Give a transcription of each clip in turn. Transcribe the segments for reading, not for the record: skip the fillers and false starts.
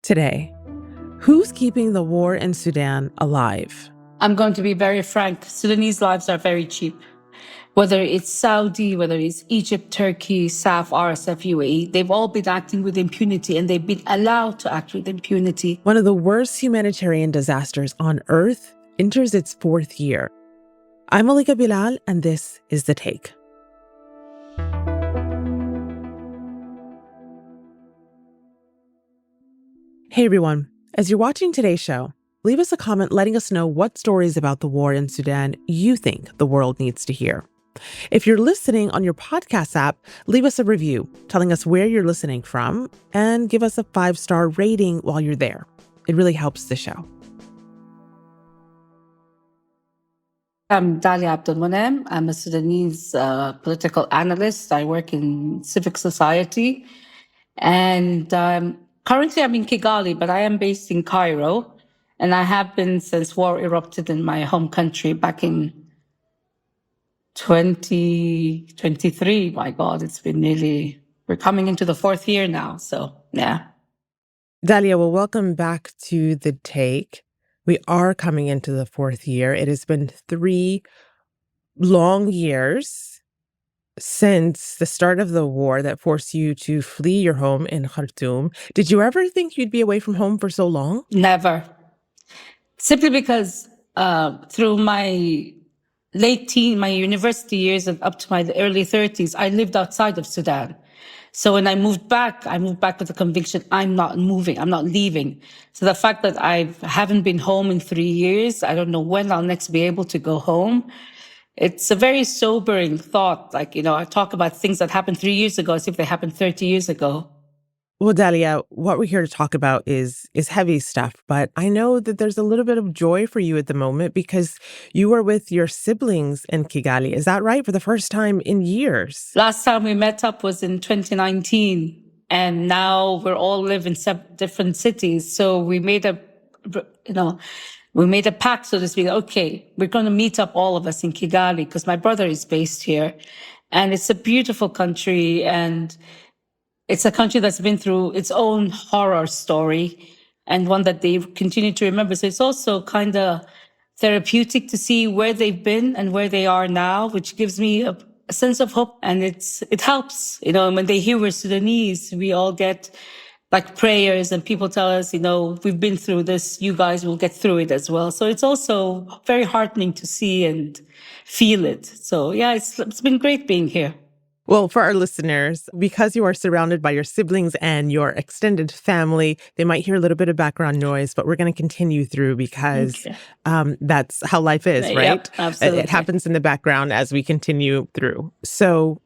Today, who's keeping the war in Sudan alive? I'm going to be very frank. Sudanese lives are very cheap. Whether it's Saudi, whether it's Egypt, Turkey, SAF, RSF, UAE, they've all been acting with impunity, and they've been allowed to act with impunity. One of the worst humanitarian disasters on Earth enters its fourth year. I'm Malika Bilal, and this is The Take. Hey everyone, as you're watching today's show, leave us a comment letting us know what stories about the war in Sudan you think the world needs to hear. If you're listening on your podcast app, leave us a review telling us where you're listening from and give us a 5-star rating while you're there. It really helps the show. I'm Dallia Abdelmoniem. I'm a Sudanese political analyst. I work in civic society. And currently I'm in Kigali, but I am based in Cairo. And I have been since war erupted in my home country back in 2023. My God, we're coming into the fourth year now. So, yeah. Dallia, well, welcome back to The Take. We are coming into the fourth year. It has been 3 long years since the start of the war that forced you to flee your home in Khartoum. Did you ever think you'd be away from home for so long? Never. Simply because through my my university years and up to my early 30s, I lived outside of Sudan. So when I moved back with the conviction, I'm not moving, I'm not leaving. So the fact that I haven't been home in 3 years, I don't know when I'll next be able to go home. It's a very sobering thought. I talk about things that happened 3 years ago as if they happened 30 years ago. Well, Dallia, what we're here to talk about is heavy stuff, but I know that there's a little bit of joy for you at the moment because you were with your siblings in Kigali. Is that right? For the first time in years. Last time we met up was in 2019, and now we're all live in different cities. So we made a pact, so to speak. Okay, we're going to meet up, all of us, in Kigali because my brother is based here, and it's a beautiful country, and it's a country that's been through its own horror story and one that they continue to remember. So it's also kind of therapeutic to see where they've been and where they are now, which gives me a sense of hope. And it helps, when they hear we're Sudanese, we all get like prayers and people tell us, we've been through this, you guys will get through it as well. So it's also very heartening to see and feel it. So yeah, it's been great being here. Well, for our listeners, because you are surrounded by your siblings and your extended family, they might hear a little bit of background noise, but we're going to continue through because that's how life is, right? Yep, absolutely. It happens in the background as we continue through. So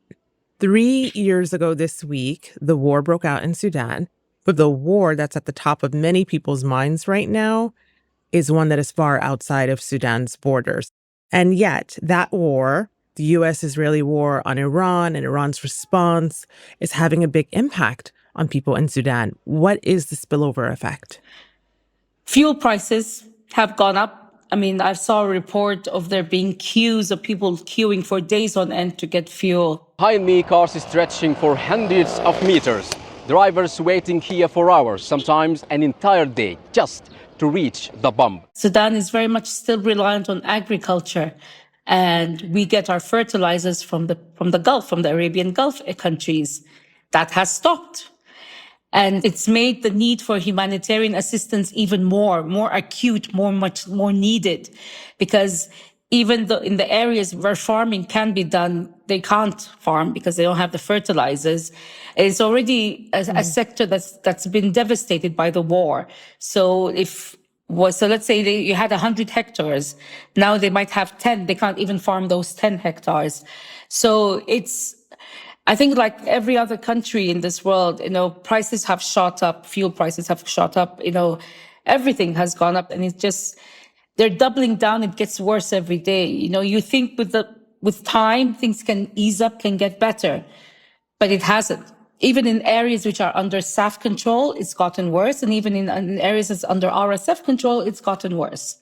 3 years ago this week, the war broke out in Sudan. But the war that's at the top of many people's minds right now is one that is far outside of Sudan's borders. And yet that war, the U.S.-Israeli war on Iran and Iran's response, is having a big impact on people in Sudan. What is the spillover effect? Fuel prices have gone up. I saw a report of there being queues of people queuing for days on end to get fuel. Behind me, cars stretching for hundreds of meters. Drivers waiting here for hours, sometimes an entire day, just to reach the pump. Sudan is very much still reliant on agriculture. And we get our fertilizers from the Gulf, from the Arabian Gulf countries. That has stopped. And it's made the need for humanitarian assistance even more acute, much more needed. Because even though in the areas where farming can be done, they can't farm because they don't have the fertilizers. It's already a sector that's been devastated by the war. So let's say you had 100 hectares. Now they might have 10. They can't even farm those 10 hectares. So I think like every other country in this world, prices have shot up, fuel prices have shot up, everything has gone up, and they're doubling down. It gets worse every day. You think with time, things can ease up, can get better, but it hasn't. Even in areas which are under SAF control, it's gotten worse. And even in areas that's under RSF control, it's gotten worse.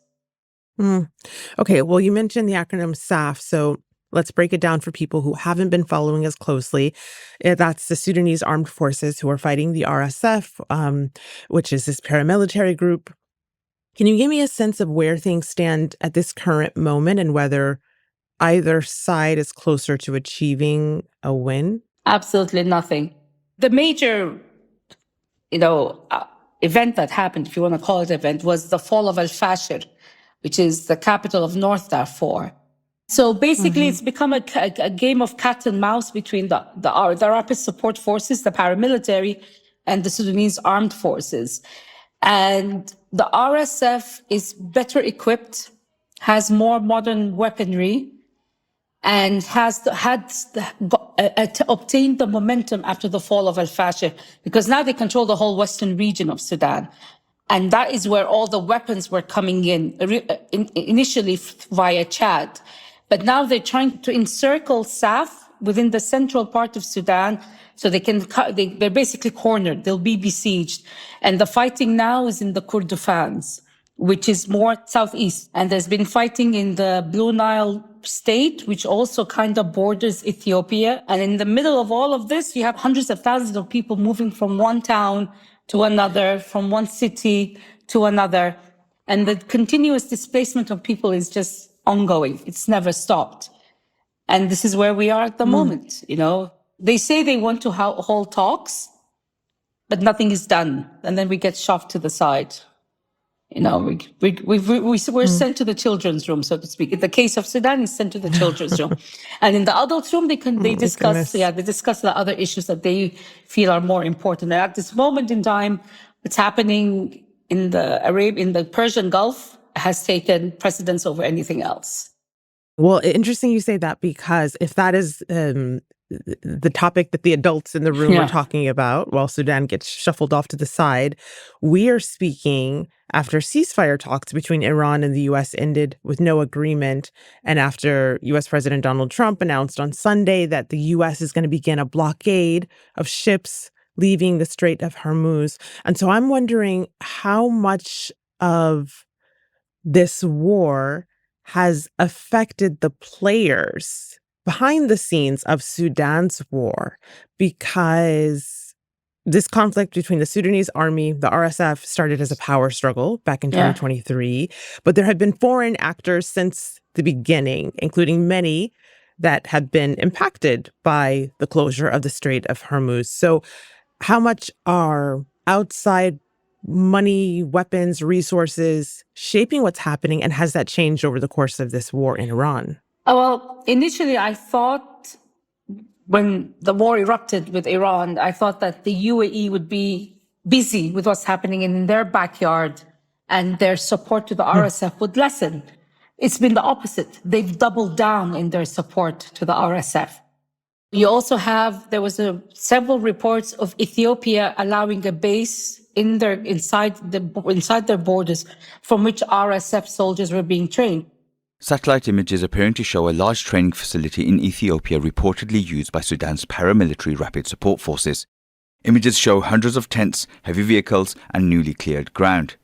Okay, well, you mentioned the acronym SAF. So Let's break it down for people who haven't been following as closely. That's the Sudanese Armed Forces who are fighting the RSF, which is this paramilitary group. Can you give me a sense of where things stand at this current moment and whether either side is closer to achieving a win? Absolutely nothing. The major, event that happened, if you want to call it event, was the fall of al-Fashir, which is the capital of North Darfur. So basically, it's become a game of cat and mouse between the Rapid Support Forces, the paramilitary, and the Sudanese Armed Forces. And the RSF is better equipped, has more modern weaponry, and has obtained the momentum after the fall of al-Fashir, because now they control the whole western region of Sudan. And that is where all the weapons were coming in, initially via Chad. But now they're trying to encircle SAF within the central part of Sudan, so they're basically cornered. They'll be besieged. And the fighting now is in the Kordofans, which is more southeast. And there's been fighting in the Blue Nile state, which also kind of borders Ethiopia. And in the middle of all of this, you have hundreds of thousands of people moving from one town to another, from one city to another. And the continuous displacement of people is just ongoing. It's never stopped. And this is where we are at the moment. They say they want to hold talks, but nothing is done. And then we get shoved to the side. We're sent to the children's room, so to speak. In the case of Sudan, it's sent to the children's room. And in the adult room, they discuss the other issues that they feel are more important. And at this moment in time, what's happening in the Persian Gulf has taken precedence over anything else. Well, interesting you say that, because if that is the topic that the adults in the room are talking about while Sudan gets shuffled off to the side, we are speaking after ceasefire talks between Iran and the U.S. ended with no agreement, and after U.S. President Donald Trump announced on Sunday that the U.S. is going to begin a blockade of ships leaving the Strait of Hormuz. And so I'm wondering how much of this war has affected the players behind the scenes of Sudan's war, because this conflict between the Sudanese army, the RSF, started as a power struggle back in 2023, but there have been foreign actors since the beginning, including many that have been impacted by the closure of the Strait of Hormuz. So how much are outside money, weapons, resources shaping what's happening, and has that changed over the course of this war in Iran? Well, initially I thought, when the war erupted with Iran, I thought that the UAE would be busy with what's happening in their backyard and their support to the RSF would lessen. It's been the opposite. They've doubled down in their support to the RSF. You also there was several reports of Ethiopia allowing a base inside their borders from which RSF soldiers were being trained. Satellite images appearing to show a large training facility in Ethiopia reportedly used by Sudan's paramilitary Rapid Support Forces. Images show hundreds of tents, heavy vehicles, and newly cleared ground.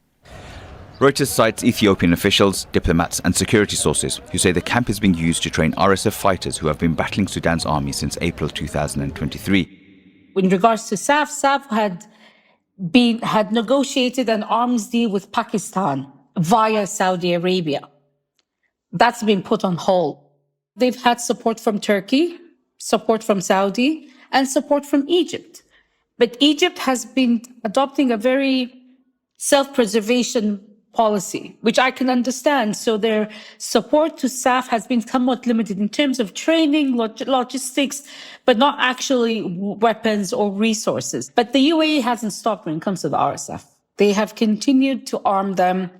Reuters cites Ethiopian officials, diplomats, and security sources who say the camp is being used to train RSF fighters who have been battling Sudan's army since April 2023. In regards to SAF had negotiated an arms deal with Pakistan via Saudi Arabia. That's been put on hold. They've had support from Turkey, support from Saudi, and support from Egypt. But Egypt has been adopting a very self-preservation policy, which I can understand. So their support to SAF has been somewhat limited in terms of training, logistics, but not actually weapons or resources. But the UAE hasn't stopped when it comes to the RSF. They have continued to arm them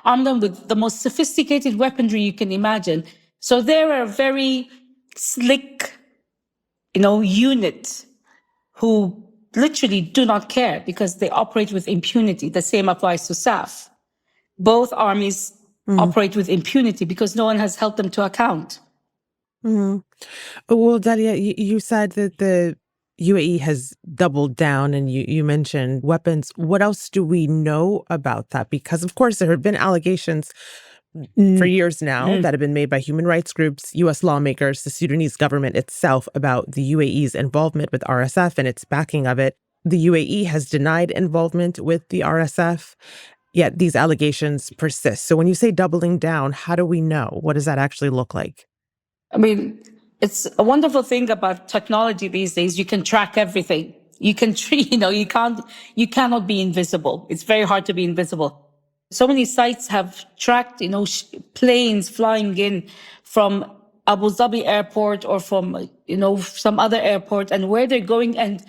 with the most sophisticated weaponry you can imagine. So they're a very slick, unit who literally do not care because they operate with impunity. The same applies to SAF. Both armies operate with impunity because no one has held them to account. Well, Dallia, you said that the UAE has doubled down, and you mentioned weapons. What else do we know about that? Because, of course, there have been allegations for years now that have been made by human rights groups, U.S. lawmakers, the Sudanese government itself about the UAE's involvement with RSF and its backing of it. The UAE has denied involvement with the RSF, yet these allegations persist. So when you say doubling down, how do we know? What does that actually look like? I mean, it's a wonderful thing about technology these days. You can track everything. You can, you cannot be invisible. It's very hard to be invisible. So many sites have tracked, planes flying in from Abu Dhabi airport or from, some other airport, and where they're going and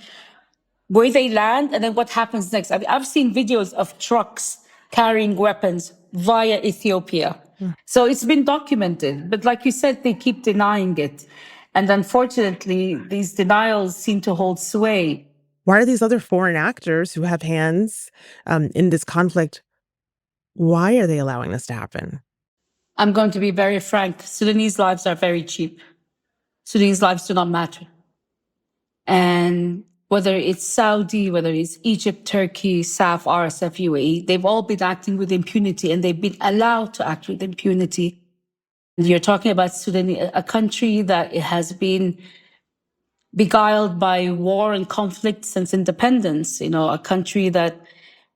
where they land, and then what happens next. I've seen videos of trucks carrying weapons via Ethiopia. So it's been documented. But like you said, they keep denying it. And unfortunately, these denials seem to hold sway. Why are these other foreign actors who have hands in this conflict, why are they allowing this to happen? I'm going to be very frank. Sudanese lives are very cheap. Sudanese lives do not matter. And whether it's Saudi, whether it's Egypt, Turkey, SAF, RSF, UAE, they've all been acting with impunity, and they've been allowed to act with impunity. And you're talking about Sudan, a country that has been beguiled by war and conflict since independence, a country that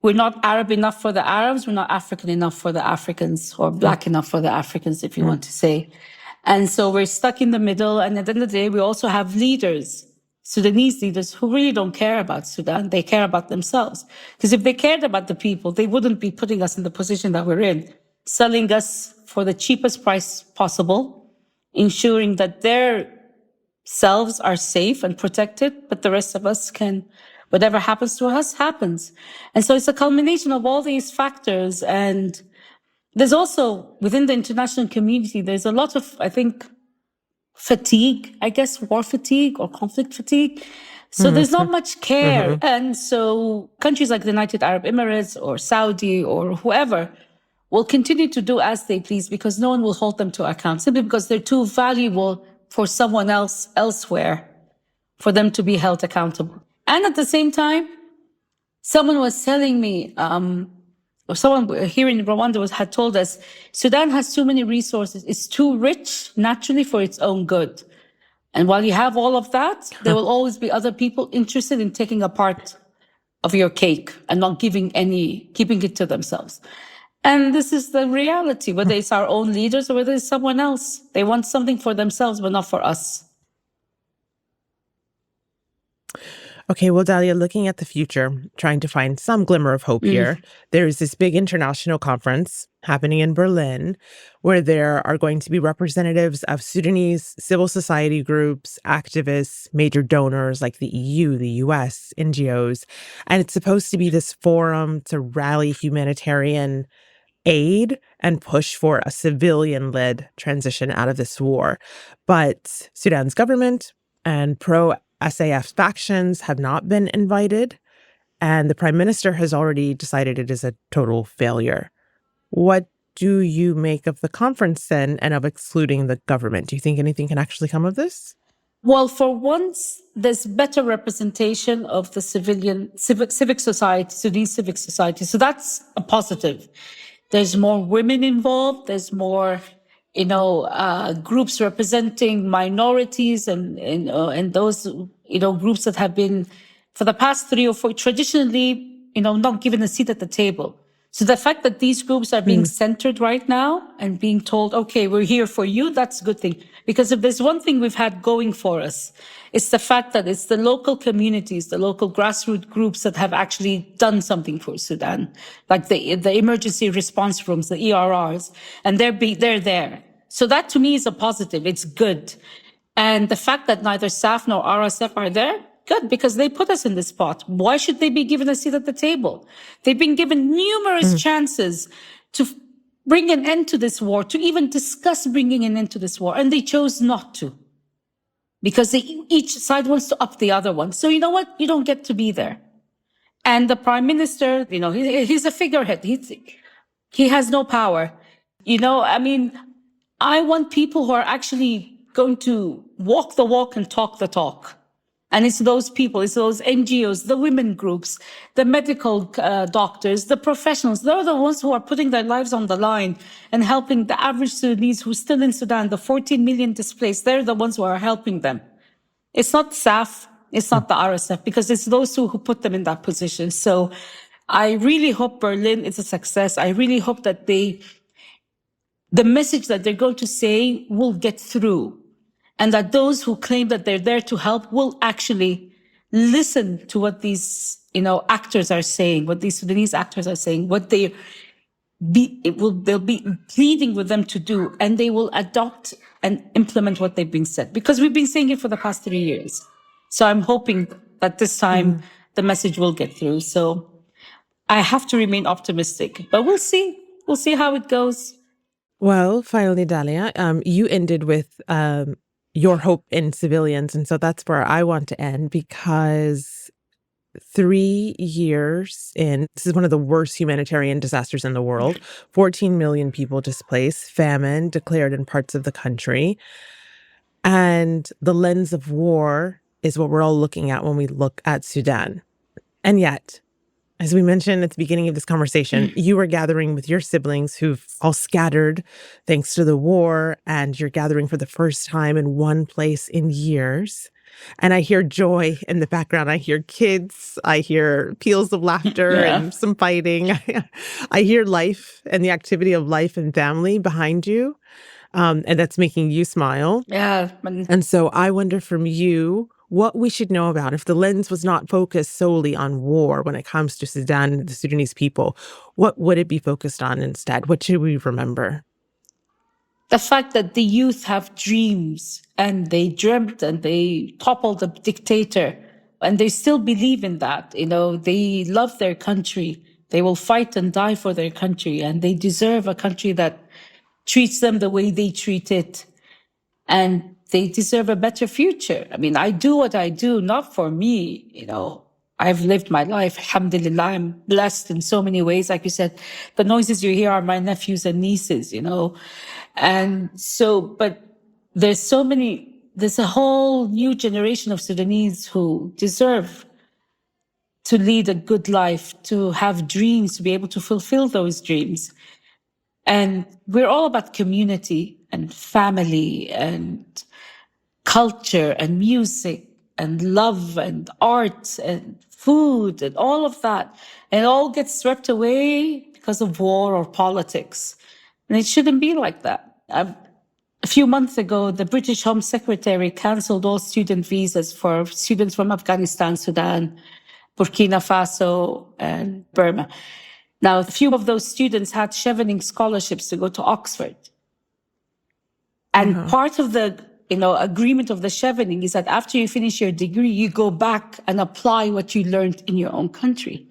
we're not Arab enough for the Arabs, we're not African enough for the Africans, or Black enough for the Africans, if you want to say. And so we're stuck in the middle. And at the end of the day, we also have leaders, Sudanese leaders, who really don't care about Sudan. They care about themselves. Because if they cared about the people, they wouldn't be putting us in the position that we're in, selling us for the cheapest price possible, ensuring that their selves are safe and protected, but the rest of us can, whatever happens to us, happens. And so it's a culmination of all these factors. And there's also, within the international community, there's a lot of, I think, fatigue, war fatigue or conflict fatigue. So there's not much care. And so countries like the United Arab Emirates or Saudi or whoever will continue to do as they please, because no one will hold them to account, simply because they're too valuable for someone else elsewhere for them to be held accountable. And at the same time, someone was telling me, or someone here in Rwanda had told us, Sudan has too many resources. It's too rich naturally for its own good. And while you have all of that, there will always be other people interested in taking a part of your cake and not keeping it to themselves. And this is the reality, whether it's our own leaders or whether it's someone else. They want something for themselves, but not for us. Okay, well, Dallia, looking at the future, trying to find some glimmer of hope here, there is this big international conference happening in Berlin where there are going to be representatives of Sudanese civil society groups, activists, major donors like the EU, the US, NGOs. And it's supposed to be this forum to rally humanitarian aid and push for a civilian-led transition out of this war. But Sudan's government and pro-SAF factions have not been invited, and the prime minister has already decided it is a total failure. What do you make of the conference then, and of excluding the government? Do you think anything can actually come of this? Well, for once, there's better representation of the civic society, Sudanese civic society. So that's a positive. There's more women involved. There's more, groups representing minorities and those, groups that have been, for the past 3 or 4, traditionally, not given a seat at the table. So the fact that these groups are being centered right now and being told, okay, we're here for you, that's a good thing. Because if there's one thing we've had going for us, it's the fact that it's the local communities, the local grassroots groups that have actually done something for Sudan, like the emergency response rooms, the ERRs, and they're there. So that to me is a positive, it's good. And the fact that neither SAF nor RSF are there, good, because they put us in this spot. Why should they be given a seat at the table? They've been given numerous chances to bring an end to this war, to even discuss bringing an end to this war, and they chose not to. Because each side wants to up the other one. So you know what? You don't get to be there. And the prime minister, he's a figurehead. He has no power. I want people who are actually going to walk the walk and talk the talk. And it's those people, it's those NGOs, the women groups, the medical doctors, the professionals. They're the ones who are putting their lives on the line and helping the average Sudanese who's still in Sudan, the 14 million displaced. They're the ones who are helping them. It's not SAF, it's not the RSF, because it's those who put them in that position. So I really hope Berlin is a success. I really hope that the message that they're going to say will get through, and that those who claim that they're there to help will actually listen to what these, actors are saying, what these Sudanese actors are saying, what they'll be pleading with them to do, and they will adopt and implement what they've been said, because we've been saying it for the past 3 years. So I'm hoping that this time the message will get through. So I have to remain optimistic, but we'll see. We'll see how it goes. Well, finally, Dallia, you ended with your hope in civilians. And so that's where I want to end, because 3 years in, this is one of the worst humanitarian disasters in the world. 14 million people displaced, famine declared in parts of the country. And the lens of war is what we're all looking at when we look at Sudan. And yet, as we mentioned at the beginning of this conversation, you were gathering with your siblings who've all scattered thanks to the war, and you're gathering for the first time in one place in years. And I hear joy in the background. I hear kids. I hear peals of laughter and some fighting. I hear life and the activity of life and family behind you. And that's making you smile. Yeah. And so I wonder from you what we should know about, if the lens was not focused solely on war when it comes to Sudan and the Sudanese people, what would it be focused on instead? What should we remember? The fact that the youth have dreams, and they dreamt and they toppled the dictator, and they still believe in that. They love their country. They will fight and die for their country, and they deserve a country that treats them the way they treat it. And they deserve a better future. I mean, I do what I do, not for me, I've lived my life, alhamdulillah. I'm blessed in so many ways. Like you said, the noises you hear are my nephews and nieces, And so, but there's a whole new generation of Sudanese who deserve to lead a good life, to have dreams, to be able to fulfill those dreams. And we're all about community and family and culture and music and love and art and food and all of that. And it all gets swept away because of war or politics. And it shouldn't be like that. A few months ago, the British Home Secretary cancelled all student visas for students from Afghanistan, Sudan, Burkina Faso, and Burma. Now, a few of those students had chevening scholarships to go to Oxford. And part of the agreement of the chevening is that after you finish your degree, you go back and apply what you learned in your own country.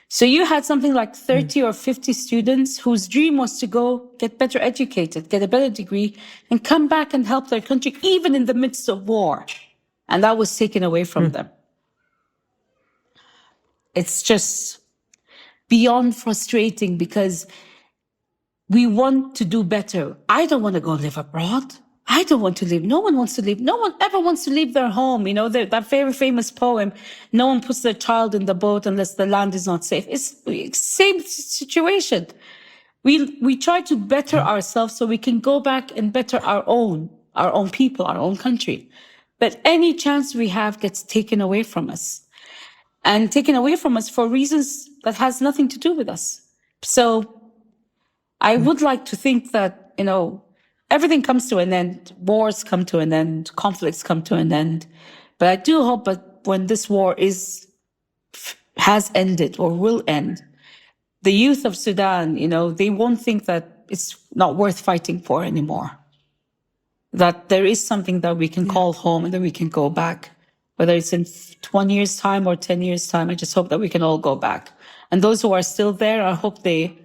So you had something like 30 or 50 students whose dream was to go get better educated, get a better degree, and come back and help their country, even in the midst of war. And that was taken away from them. It's just beyond frustrating, because we want to do better. I don't want to go live abroad. I don't want to leave. No one wants to leave. No one ever wants to leave their home. That very famous poem, no one puts their child in the boat unless the land is not safe. It's the same situation. We try to better ourselves so we can go back and better our own people, our own country. But any chance we have gets taken away from us. And taken away from us for reasons that has nothing to do with us. So I would like to think that, everything comes to an end. Wars come to an end. Conflicts come to an end. But I do hope that when this war has ended or will end, the youth of Sudan, they won't think that it's not worth fighting for anymore. That there is something that we can call home and that we can go back. Whether it's in 1 year's time or 10 years' time, I just hope that we can all go back. And those who are still there, I hope they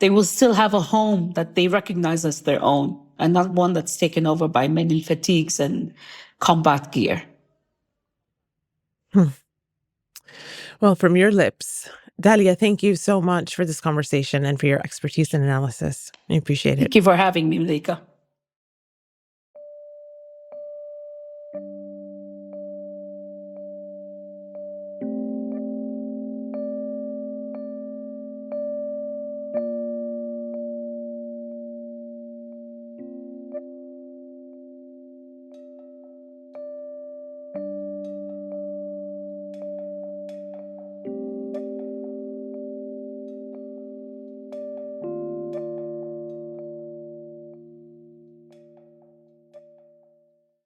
will still have a home that they recognize as their own, and not one that's taken over by men in fatigues and combat gear. Well, from your lips, Dallia, thank you so much for this conversation and for your expertise and analysis. I appreciate it. Thank you for having me, Malika.